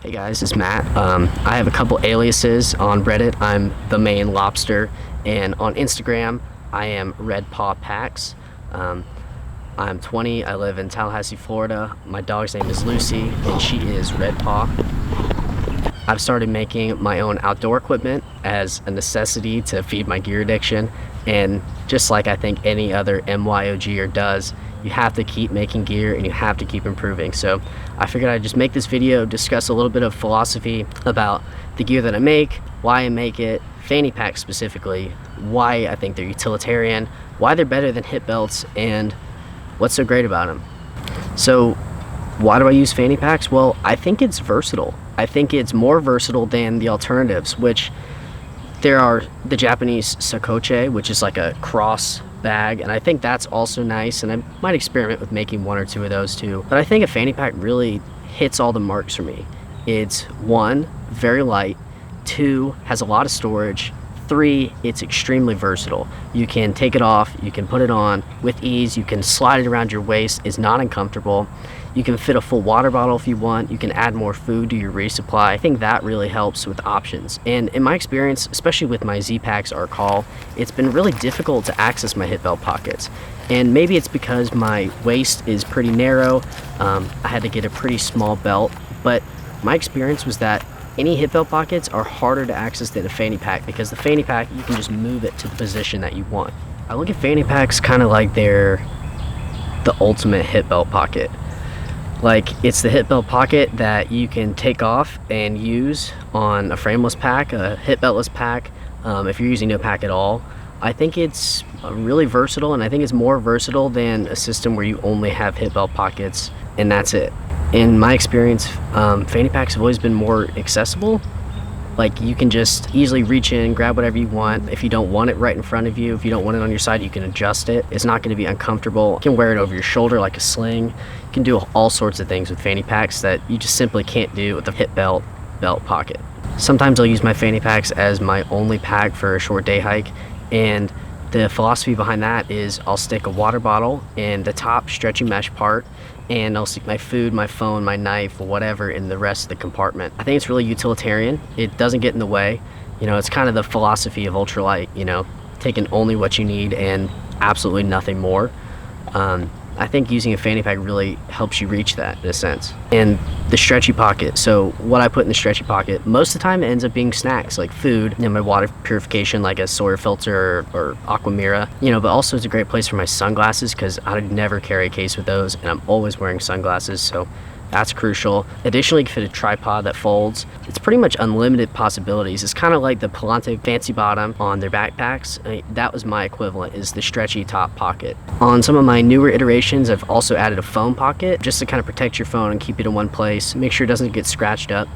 Hey guys, it's Matt. I have a couple aliases on Reddit. I'm the main lobster, and on Instagram I am Red Paw Packs. I'm 20. I live in Tallahassee, Florida. My dog's name is Lucy, and she is Red Paw. I've started making my own outdoor equipment as a necessity to feed my gear addiction, and just like I think any other MYOGer does, you have to keep making gear and you have to keep improving. So I figured I'd just make this video, discuss a little bit of philosophy about the gear that I make, why I make it, fanny packs specifically, why I think they're utilitarian, why they're better than hip belts, and what's so great about them. So why do I use fanny packs? Well, I think it's versatile. I think it's more versatile than the alternatives, which there are the Japanese sakoche, which is like a cross bag, and I think that's also nice, and I might experiment with making one or two of those too. But I think a fanny pack really hits all the marks for me. It's 1, very light, 2, has a lot of storage, 3, it's extremely versatile. You can take it off, you can put it on with ease, you can slide it around your waist, it's not uncomfortable. You can fit a full water bottle if you want, you can add more food to your resupply. I think that really helps with options. And in my experience, especially with my Z-Packs or Call, it's been really difficult to access my hip belt pockets. And maybe it's because my waist is pretty narrow, I had to get a pretty small belt, but my experience was that any hip belt pockets are harder to access than a fanny pack, because the fanny pack, you can just move it to the position that you want. I look at fanny packs kind of like they're the ultimate hip belt pocket. Like, it's the hip belt pocket that you can take off and use on a frameless pack, a hip beltless pack, if you're using no pack at all. I think it's really versatile, and I think it's more versatile than a system where you only have hip belt pockets and that's it. In my experience, fanny packs have always been more accessible. Like, you can just easily reach in, grab whatever you want. If you don't want it right in front of you, if you don't want it on your side, you can adjust it. It's not going to be uncomfortable. You can wear it over your shoulder like a sling. You can do all sorts of things with fanny packs that you just simply can't do with a hip belt pocket. Sometimes I'll use my fanny packs as my only pack for a short day hike, and the philosophy behind that is I'll stick a water bottle in the top stretchy mesh part, and I'll stick my food, my phone, my knife, whatever in the rest of the compartment. I think it's really utilitarian. It doesn't get in the way. You know, it's kind of the philosophy of ultralight, you know, taking only what you need and absolutely nothing more. I think using a fanny pack really helps you reach that in a sense. And the stretchy pocket, so what I put in the stretchy pocket, most of the time it ends up being snacks like food and my water purification like a Sawyer filter or Aquamira, you know, but also it's a great place for my sunglasses because I would never carry a case with those, and I'm always wearing sunglasses, so that's crucial. Additionally, you can fit a tripod that folds. It's pretty much unlimited possibilities. It's kind of like the Palante Fancy Bottom on their backpacks. That was my equivalent, is the stretchy top pocket. On some of my newer iterations, I've also added a phone pocket just to kind of protect your phone and keep it in one place, make sure it doesn't get scratched up.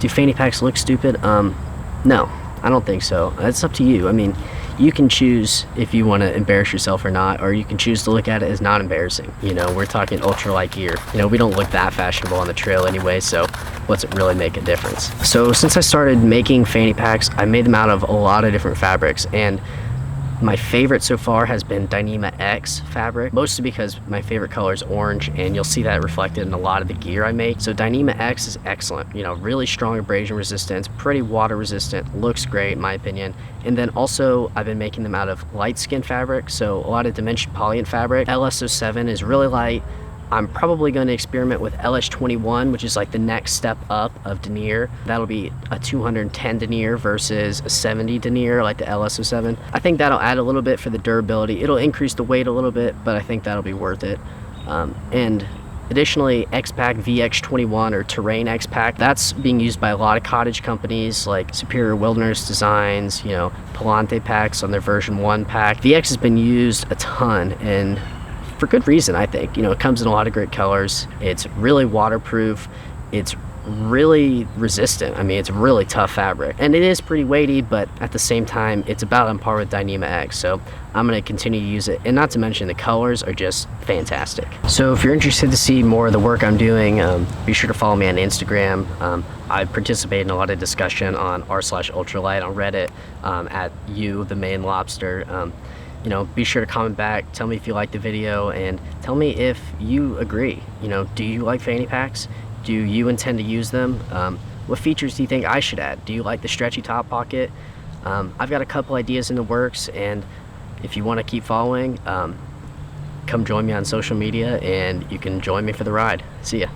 Do fanny packs look stupid? No, I don't think so. It's up to you. I mean, you can choose if you want to embarrass yourself or not, or you can choose to look at it as not embarrassing. You know, we're talking ultralight gear. You know, we don't look that fashionable on the trail anyway, so what's it really make a difference? So since I started making fanny packs, I made them out of a lot of different fabrics, and my favorite so far has been Dyneema X fabric, mostly because my favorite color is orange, and you'll see that reflected in a lot of the gear I make. So Dyneema X is excellent, you know, really strong abrasion resistance, pretty water resistant, looks great in my opinion. And then also I've been making them out of light skin fabric, so a lot of Dimension Polyant fabric. LS07 is really light. I'm probably going to experiment with LS21, which is like the next step up of denier. That'll be a 210 denier versus a 70 denier like the LS07. I think that'll add a little bit for the durability. It'll increase the weight a little bit, but I think that'll be worth it. And additionally, X-Pack VX21 or Terrain X-Pack, that's being used by a lot of cottage companies like Superior Wilderness Designs, you know, Palante packs on their version 1 pack. VX has been used a ton, and for good reason, I think. You know, it comes in a lot of great colors. It's really waterproof. It's really resistant. I mean, it's really tough fabric, and it is pretty weighty, but at the same time, it's about on par with Dyneema X. So I'm going to continue to use it, and not to mention the colors are just fantastic. So if you're interested to see more of the work I'm doing, be sure to follow me on Instagram. I participate in a lot of discussion on r/ultralight on Reddit, at you, the main lobster. You know, be sure to comment back, tell me if you like the video, and tell me if you agree. You know, do you like fanny packs? Do you intend to use them? What features do you think I should add? Do you like the stretchy top pocket? I've got a couple ideas in the works, and if you want to keep following, come join me on social media and you can join me for the ride. See ya.